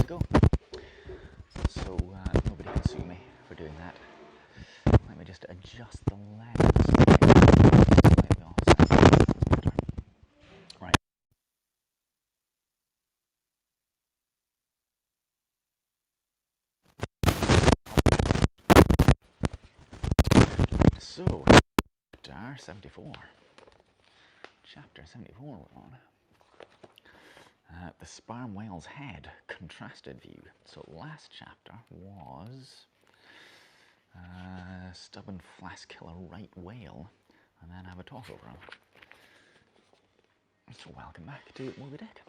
to go. So nobody can sue me for doing that. Let me just adjust the lens slightly offset. Right. So, chapter 74. Chapter 74 we're on. The sperm whale's head, contrasted view. So last chapter was stubborn flask killer right whale, and then have a talk over him. So welcome back to Moby Dick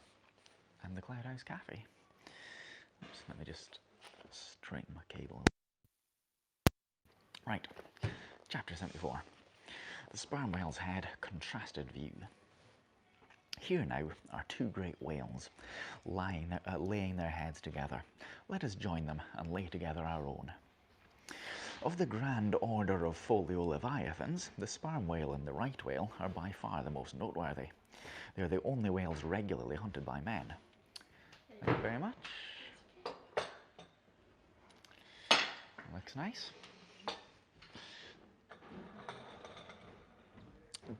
and the Cloud House Cafe. Oops, let me just straighten my cable. Right, chapter 74. The sperm whale's head, contrasted view. Here now are two great whales laying their heads together. Let us join them and lay together our own. Of the grand order of folio leviathans, the sperm whale and the right whale are by far the most noteworthy. They are the only whales regularly hunted by men. Thank you very much. Looks nice.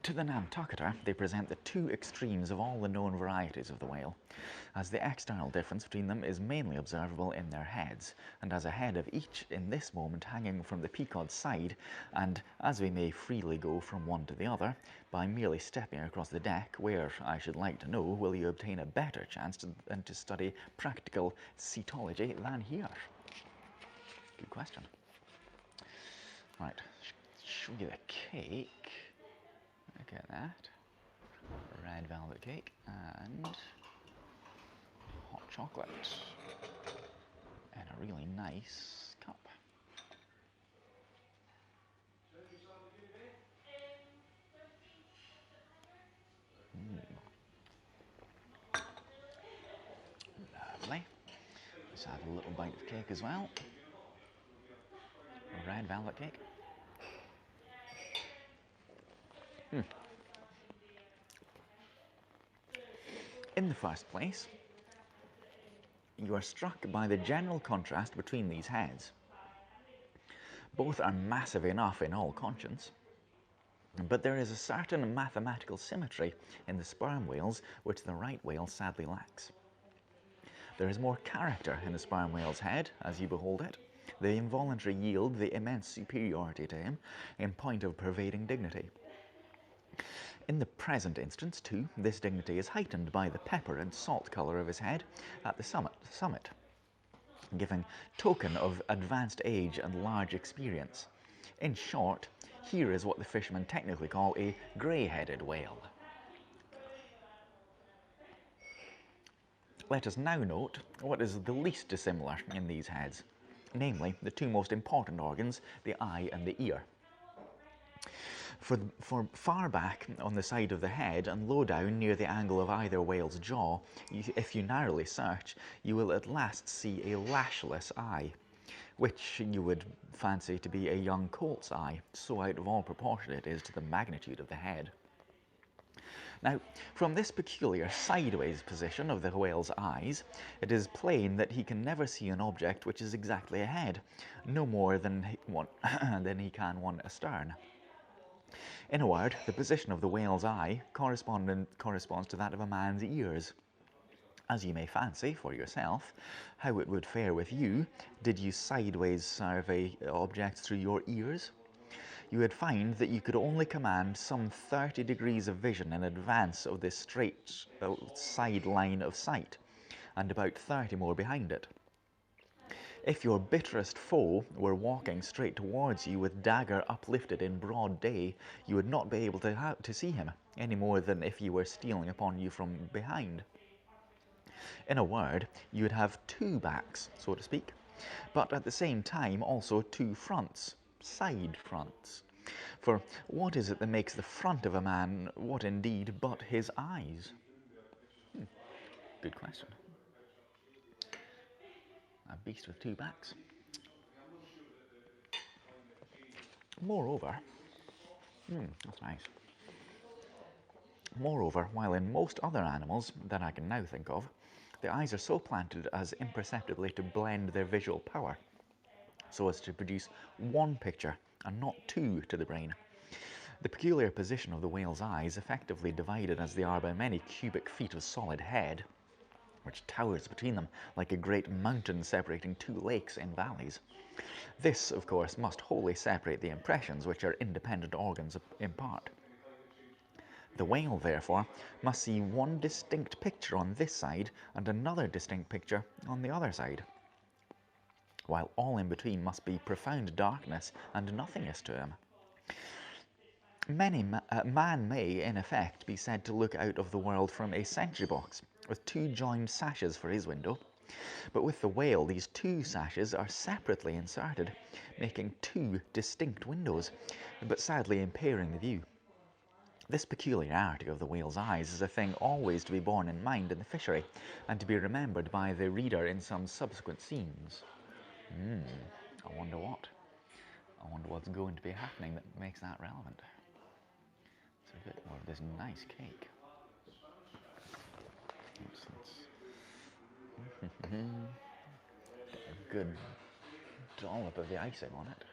To the Nantucketer, they present the two extremes of all the known varieties of the whale, as the external difference between them is mainly observable in their heads, and as a head of each in this moment hanging from the peacock's side, and as we may freely go from one to the other, by merely stepping across the deck, where, I should like to know, will you obtain a better chance than to study practical cetology than here? Good question. Right, show you the cake. Look at that. Red velvet cake and hot chocolate in a really nice cup. Lovely. Let's have a little bite of cake as well. Red velvet cake. In the first place, you are struck by the general contrast between these heads. Both are massive enough in all conscience, but there is a certain mathematical symmetry in the sperm whales which the right whale sadly lacks. There is more character in the sperm whale's head as you behold it. They involuntarily yield the immense superiority to him in point of pervading dignity. In the present instance, too, this dignity is heightened by the pepper and salt colour of his head at the summit, giving token of advanced age and large experience. In short, here is what the fishermen technically call a grey-headed whale. Let us now note what is the least dissimilar in these heads, namely the two most important organs, the eye and the ear. For far back on the side of the head and low down near the angle of either whale's jaw, if you narrowly search, you will at last see a lashless eye, which you would fancy to be a young colt's eye, so out of all proportion it is to the magnitude of the head. Now, from this peculiar sideways position of the whale's eyes, it is plain that he can never see an object which is exactly ahead, no more than he can one astern. In a word, the position of the whale's eye corresponds to that of a man's ears. As you may fancy for yourself how it would fare with you did you sideways survey objects through your ears, you would find that you could only command some 30 degrees of vision in advance of this straight side line of sight, and about 30 more behind it. If your bitterest foe were walking straight towards you with dagger uplifted in broad day, you would not be able to see him, any more than if he were stealing upon you from behind. In a word, you would have two backs, so to speak, but at the same time also two fronts, side fronts. For what is it that makes the front of a man what indeed but his eyes? Good question. A beast with two backs. Moreover, that's nice. Moreover, while in most other animals that I can now think of, The eyes are so planted as imperceptibly to blend their visual power, so as to produce one picture and not two to the brain. The peculiar position of the whale's eyes, effectively divided as they are by many cubic feet of solid head, which towers between them like a great mountain separating two lakes in valleys. This, of course, must wholly separate the impressions which our independent organs impart. The whale, therefore, must see one distinct picture on this side and another distinct picture on the other side, while all in between must be profound darkness and nothingness to him. Man may, in effect, be said to look out of the world from a sentry box, with two joined sashes for his window, but with the whale these two sashes are separately inserted, making two distinct windows, but sadly impairing the view. This peculiarity of the whale's eyes is a thing always to be borne in mind in the fishery, and to be remembered by the reader in some subsequent scenes. I wonder what? I wonder what's going to be happening that makes that relevant. It's a bit more of this nice cake. A good dollop of the icing on it.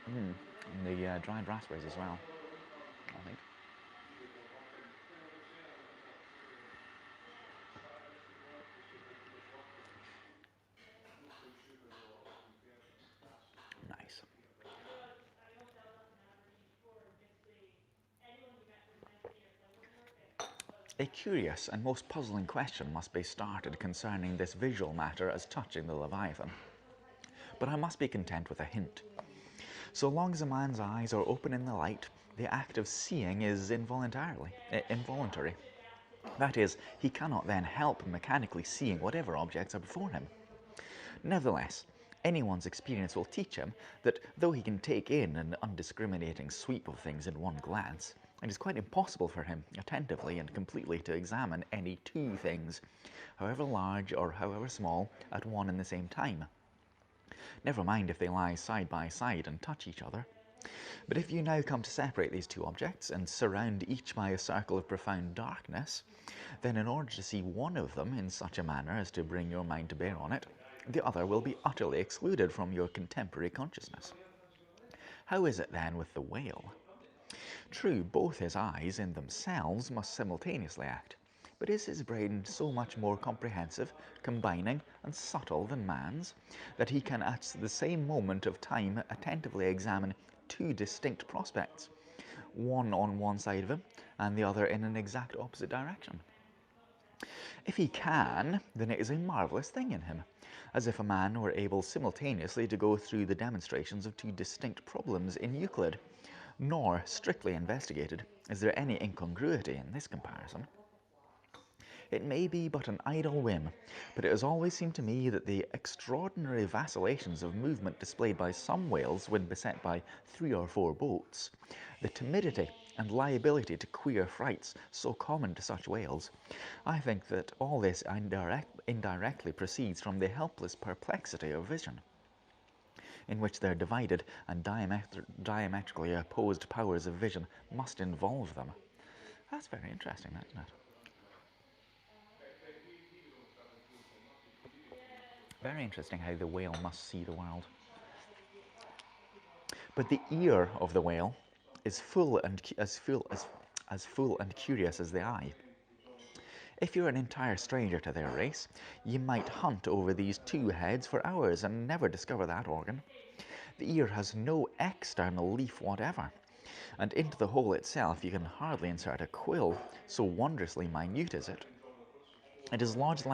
And the dried raspberries as well, I think. Nice. A curious and most puzzling question must be started concerning this visual matter as touching the Leviathan. But I must be content with a hint. So long as a man's eyes are open in the light, the act of seeing is involuntary. That is, he cannot then help mechanically seeing whatever objects are before him. Nevertheless, anyone's experience will teach him that though he can take in an undiscriminating sweep of things in one glance, it is quite impossible for him attentively and completely to examine any two things, however large or however small, at one and the same time. Never mind if they lie side by side and touch each other. But if you now come to separate these two objects and surround each by a circle of profound darkness, then in order to see one of them in such a manner as to bring your mind to bear on it, the other will be utterly excluded from your contemporary consciousness. How is it then with the whale? True, both his eyes in themselves must simultaneously act, but is his brain so much more comprehensive, combining, and subtle than man's, that he can at the same moment of time attentively examine two distinct prospects, one on one side of him, and the other in an exact opposite direction? If he can, then it is a marvellous thing in him, as if a man were able simultaneously to go through the demonstrations of two distinct problems in Euclid. Nor, strictly investigated, is there any incongruity in this comparison. It may be but an idle whim, but it has always seemed to me that the extraordinary vacillations of movement displayed by some whales when beset by 3 or 4 boats, the timidity and liability to queer frights so common to such whales, I think that all this indirectly proceeds from the helpless perplexity of vision, in which their divided and diametrically opposed powers of vision must involve them. That's very interesting, isn't it? Very interesting how the whale must see the world. But the ear of the whale is as full and curious as the eye. If you're an entire stranger to their race, you might hunt over these two heads for hours and never discover that organ. The ear has no external leaf whatever, and into the hole itself you can hardly insert a quill, so wondrously minute is it. It is lodged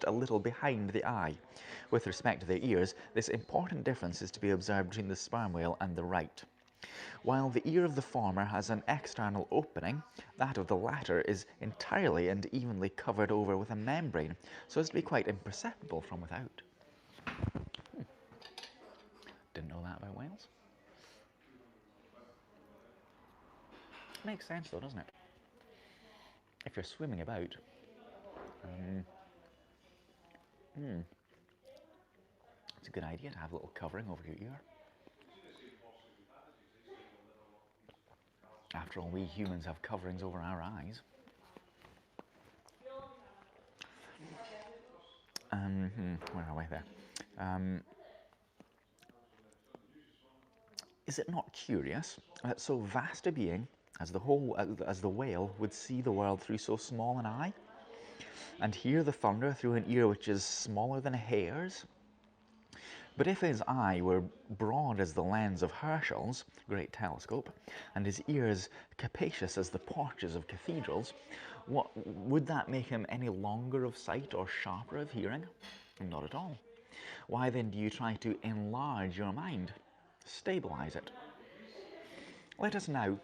a little behind the eye. With respect to the ears, this important difference is to be observed between the sperm whale and the right. While the ear of the former has an external opening, that of the latter is entirely and evenly covered over with a membrane, so as to be quite imperceptible from without. Didn't know that about whales. Makes sense though, doesn't it? If you're swimming about, it's a good idea to have a little covering over your ear. After all, we humans have coverings over our eyes. Where are we there? Is it not curious that so vast a being as the whale would see the world through so small an eye, and hear the thunder through an ear which is smaller than a hare's? But if his eye were broad as the lens of Herschel's great telescope, and his ears capacious as the porches of cathedrals, what would that make him any longer of sight or sharper of hearing? Not at all. Why then do you try to enlarge your mind? Stabilize it. Let us now,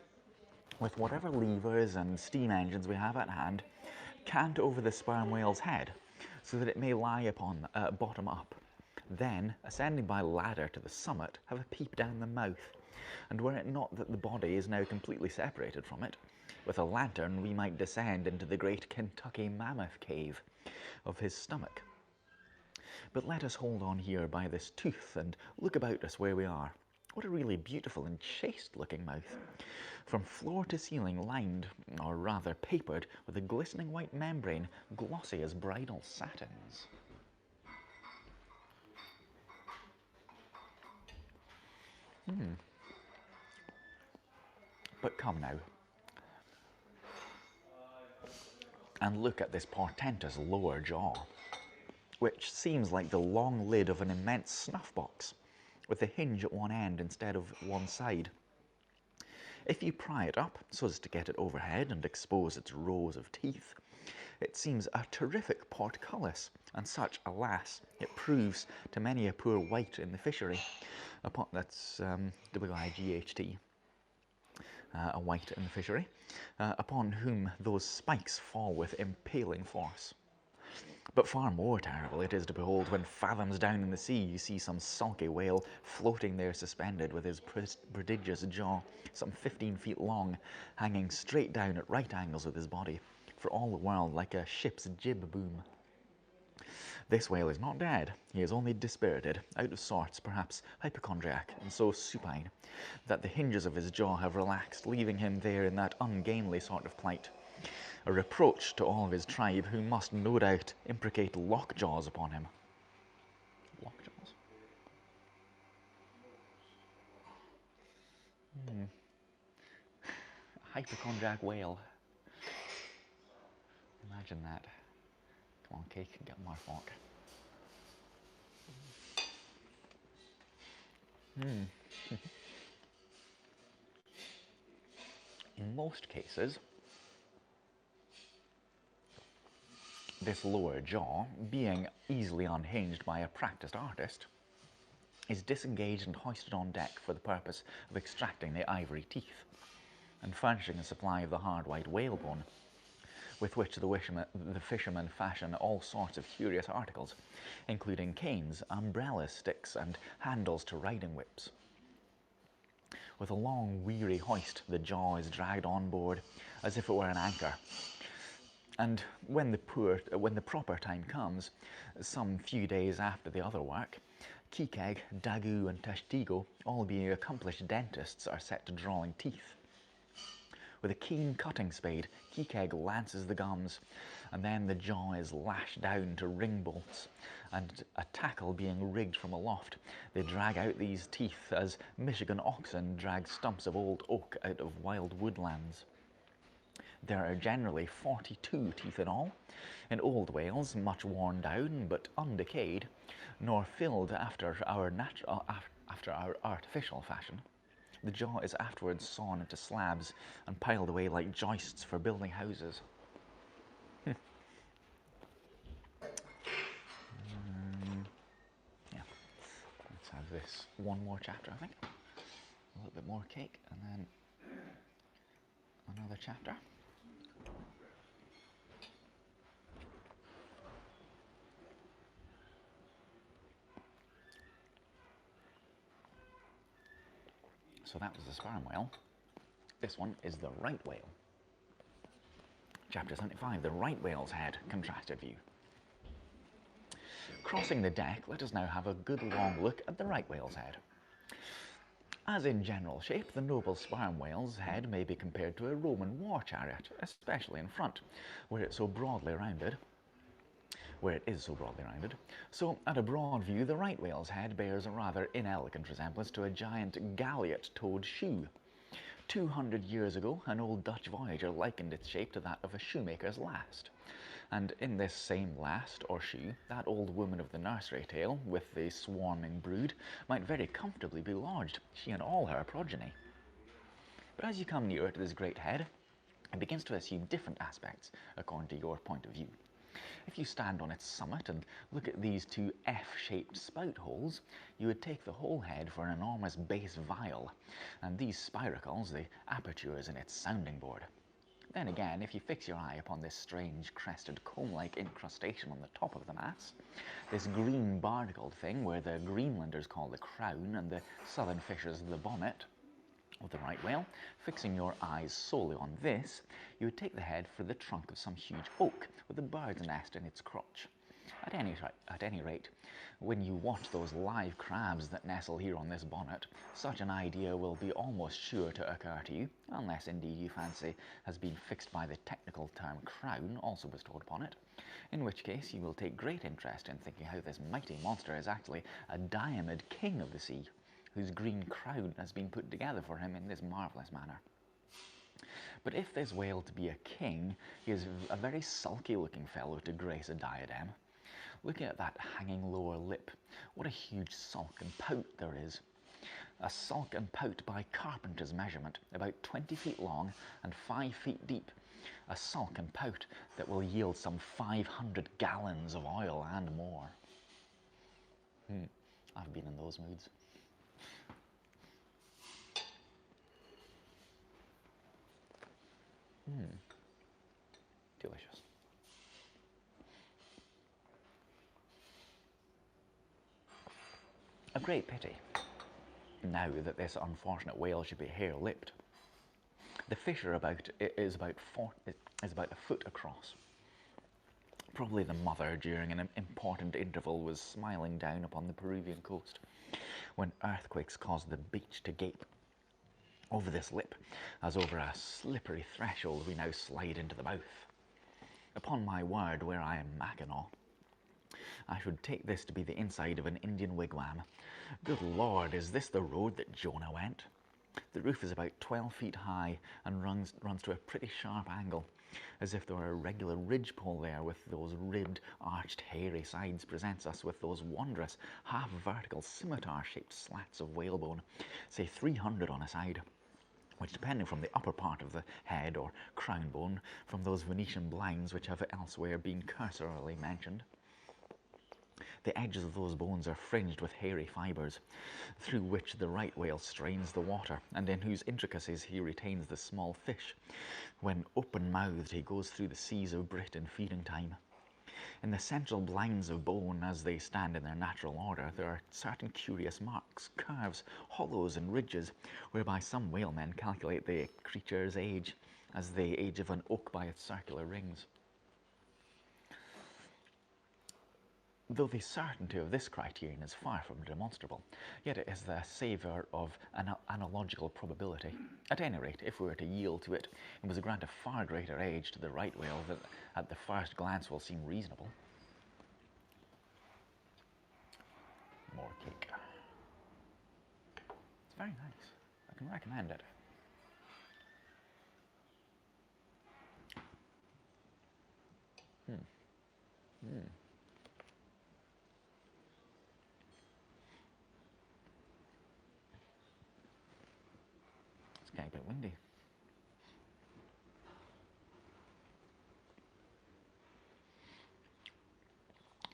with whatever levers and steam engines we have at hand, cant over the sperm whale's head, so that it may lie upon bottom up. Then, ascending by ladder to the summit, have a peep down the mouth, and were it not that the body is now completely separated from it, with a lantern we might descend into the great Kentucky mammoth cave of his stomach. But let us hold on here by this tooth and look about us where we are. What a really beautiful and chaste-looking mouth, from floor to ceiling lined, or rather papered, with a glistening white membrane, glossy as bridal satins. But come now, and look at this portentous lower jaw, which seems like the long lid of an immense snuff box, with a hinge at one end instead of one side. If you pry it up so as to get it overhead and expose its rows of teeth, it seems a terrific portcullis, and such, alas, it proves to many a poor wight in the fishery. That's W-I-G-H-T. A wight in the fishery, upon whom those spikes fall with impaling force. But far more terrible it is to behold when fathoms down in the sea you see some sulky whale floating there suspended with his prodigious jaw, some 15 feet long, hanging straight down at right angles with his body, for all the world like a ship's jib boom. This whale is not dead, he is only dispirited, out of sorts, perhaps hypochondriac, and so supine, that the hinges of his jaw have relaxed, leaving him there in that ungainly sort of plight. A reproach to all of his tribe, who must no doubt imprecate lockjaws upon him. Lockjaws? A hypochondriac whale. Imagine that. Come on, Cake, get more fork. In most cases, this lower jaw, being easily unhinged by a practiced artist, is disengaged and hoisted on deck for the purpose of extracting the ivory teeth and furnishing a supply of the hard white whalebone, with which the fishermen fashion all sorts of curious articles, including canes, umbrellas, sticks, and handles to riding whips. With a long, weary hoist, the jaw is dragged on board as if it were an anchor. And when the proper time comes, some few days after the other work, Kikeg, Dagu, and Tashtigo, all being accomplished dentists, are set to drawing teeth. With a keen cutting spade, Kikeg lances the gums, and then the jaw is lashed down to ring bolts, and a tackle being rigged from aloft, they drag out these teeth as Michigan oxen drag stumps of old oak out of wild woodlands. There are generally 42 teeth in all, in old whales much worn down but undecayed, nor filled after our artificial fashion. The jaw is afterwards sawn into slabs and piled away like joists for building houses. Yeah, let's have this one more chapter, I think. A little bit more cake, and then another chapter. So that was the sperm whale. This one is the right whale. Chapter 75, the right whale's head, contrasted view. Crossing the deck, let us now have a good long look at the right whale's head. As in general shape, the noble sperm whale's head may be compared to a Roman war chariot, especially in front, where it's so broadly rounded, where it is so broadly rounded. So, at a broad view, the right whale's head bears a rather inelegant resemblance to a giant galliot-toed shoe. 200 years ago, an old Dutch voyager likened its shape to that of a shoemaker's last. And in this same last, or shoe, that old woman of the nursery tale, with the swarming brood, might very comfortably be lodged, she and all her progeny. But as you come nearer to this great head, it begins to assume different aspects, according to your point of view. If you stand on its summit and look at these two F-shaped spout holes, you would take the whole head for an enormous bass viol, and these spiracles the apertures in its sounding board. Then again, if you fix your eye upon this strange crested comb-like incrustation on the top of the mass, this green barnacled thing where the Greenlanders call the crown and the southern fishers the bonnet of the right whale, fixing your eyes solely on this, you would take the head for the trunk of some huge oak with a bird's nest in its crotch. At any rate, when you watch those live crabs that nestle here on this bonnet, such an idea will be almost sure to occur to you, unless indeed you fancy has been fixed by the technical term crown also bestowed upon it, in which case you will take great interest in thinking how this mighty monster is actually a diamond king of the sea, whose green crown has been put together for him in this marvellous manner. But if this whale to be a king, he is a very sulky-looking fellow to grace a diadem. Looking at that hanging lower lip, what a huge sulk and pout there is. A sulk and pout by carpenter's measurement, about 20 feet long and 5 feet deep. A sulk and pout that will yield some 500 gallons of oil and more. I've been in those moods. Delicious. A great pity, now that this unfortunate whale should be hare-lipped. The fissure is about a foot across. Probably the mother, during an important interval, was smiling down upon the Peruvian coast, when earthquakes caused the beach to gape. Over this lip, as over a slippery threshold, we now slide into the mouth. Upon my word, where I am Mackinaw, I should take this to be the inside of an Indian wigwam. Good Lord, is this the road that Jonah went? The roof is about 12 feet high and runs to a pretty sharp angle, as if there were a regular ridgepole there, with those ribbed, arched, hairy sides presents us with those wondrous, half-vertical, scimitar-shaped slats of whalebone, say 300 on a side, which, depending from the upper part of the head or crown bone, from those Venetian blinds which have elsewhere been cursorily mentioned. The edges of those bones are fringed with hairy fibres, through which the right whale strains the water, and in whose intricacies he retains the small fish, when open-mouthed he goes through the seas of Brit in feeding time. In the central blinds of bone, as they stand in their natural order, there are certain curious marks, curves, hollows, and ridges, whereby some whalemen calculate the creature's age, as the age of an oak by its circular rings. Though the certainty of this criterion is far from demonstrable, yet it is the savour of an analogical probability. At any rate, if we were to yield to it, it was a grant of far greater age to the right whale that at the first glance will seem reasonable. More cake. It's very nice. I can recommend it. It's getting a bit windy.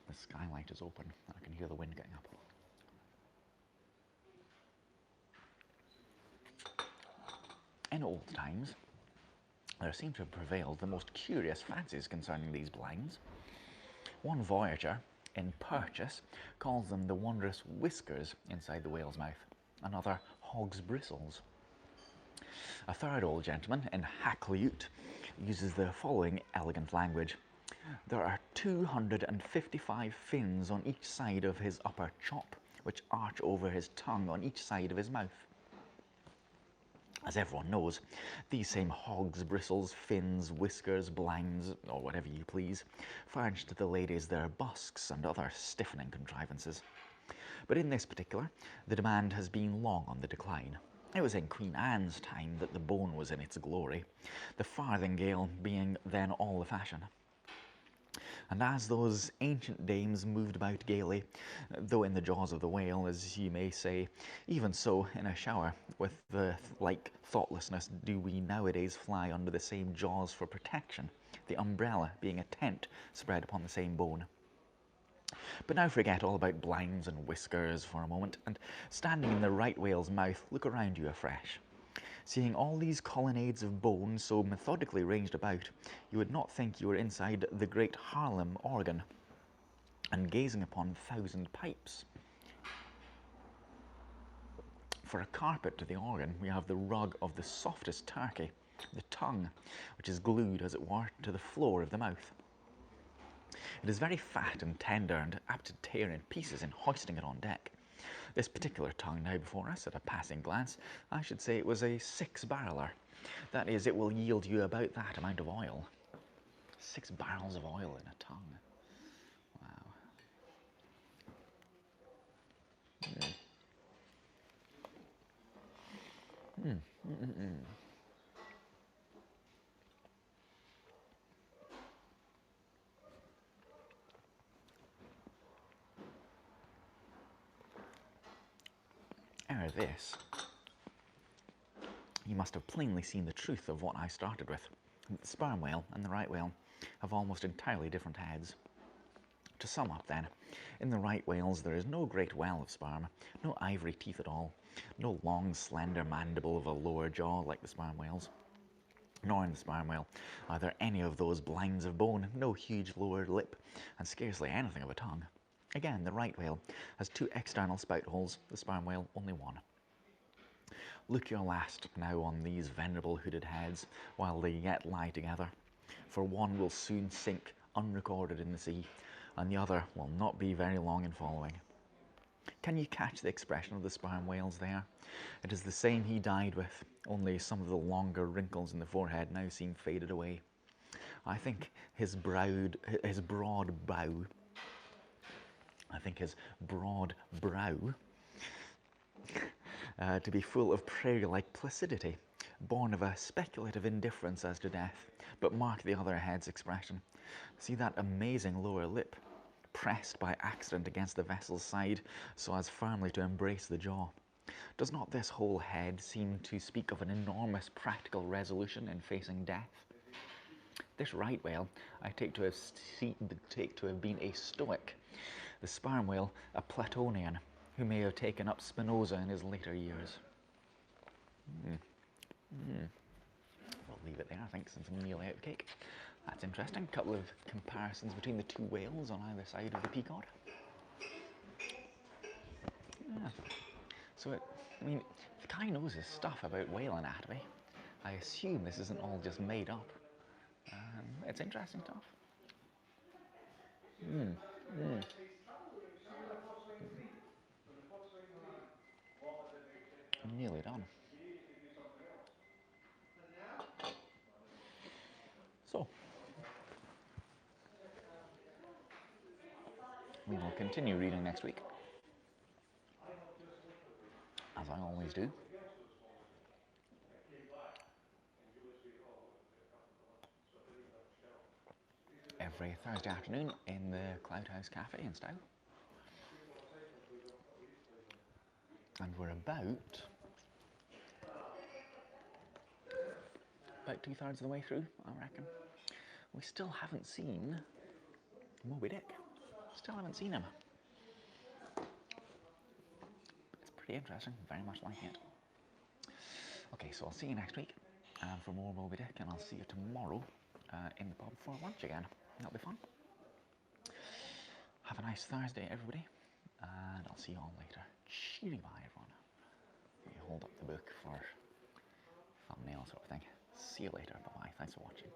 The skylight is open and I can hear the wind getting up. In old times, there seem to have prevailed the most curious fancies concerning these blinds. One voyager, in Purchas, calls them the wondrous whiskers inside the whale's mouth, another hog's bristles. A third old gentleman, in Hakluyt, uses the following elegant language. There are 255 fins on each side of his upper chop, which arch over his tongue on each side of his mouth. As everyone knows, these same hogs, bristles, fins, whiskers, blinds, or whatever you please, furnished the ladies their busks and other stiffening contrivances. But in this particular, the demand has been long on the decline. It was in Queen Anne's time that the bone was in its glory, the farthingale being then all the fashion. And as those ancient dames moved about gaily, though in the jaws of the whale, as you may say, even so in a shower, with the like thoughtlessness do we nowadays fly under the same jaws for protection, the umbrella being a tent spread upon the same bone. But now forget all about blinds and whiskers for a moment, and standing in the right whale's mouth, look around you afresh. Seeing all these colonnades of bone so methodically ranged about, you would not think you were inside the great Haarlem organ, and gazing upon 1,000 pipes. For a carpet to the organ, we have the rug of the softest Turkey, the tongue, which is glued, as it were, to the floor of the mouth. It is very fat and tender, and apt to tear in pieces in hoisting it on deck. This particular tongue now before us, at a passing glance, I should say it was a 6-barreler. That is, it will yield you about that amount of oil. 6 barrels of oil in a tongue. Wow. Ere this, you must have plainly seen the truth of what I started with. The sperm whale and the right whale have almost entirely different heads. To sum up then, in the right whales there is no great well of sperm, no ivory teeth at all, no long slender mandible of a lower jaw like the sperm whales. Nor in the sperm whale are there any of those blinds of bone, no huge lower lip, and scarcely anything of a tongue. Again, the right whale has 2 external spout holes, the sperm whale only 1. Look your last now on these venerable hooded heads while they yet lie together, for one will soon sink unrecorded in the sea, and the other will not be very long in following. Can you catch the expression of the sperm whales there? It is the same he died with, only some of the longer wrinkles in the forehead now seem faded away. I think his broad brow to be full of prairie-like placidity, born of a speculative indifference as to death. But mark the other head's expression. See that amazing lower lip, pressed by accident against the vessel's side so as firmly to embrace the jaw. Does not this whole head seem to speak of an enormous practical resolution in facing death? This right whale I take to have been a Stoic, the sperm whale a Platonian, who may have taken up Spinoza in his later years. We'll leave it there, I think, since I'm nearly out of cake. That's interesting. A couple of comparisons between the 2 whales on either side of the peacock. Yeah. So, the guy knows his stuff about whale anatomy. I assume this isn't all just made up. It's interesting stuff. I'm nearly done. So, we will continue reading next week, as I always do. Every Thursday afternoon in the Cloud House Cafe in Stow. And we're about 2/3 of the way through, I reckon. We still haven't seen Moby Dick. Still haven't seen him. It's pretty interesting, very much liking it. Okay, so I'll see you next week for more Moby Dick, and I'll see you tomorrow in the pub for lunch again. That'll be fun. Have a nice Thursday, everybody, and I'll see you all later. Cheery bye, everyone. You hold up the book for thumbnail sort of thing. See you later. Bye-bye. Thanks for watching.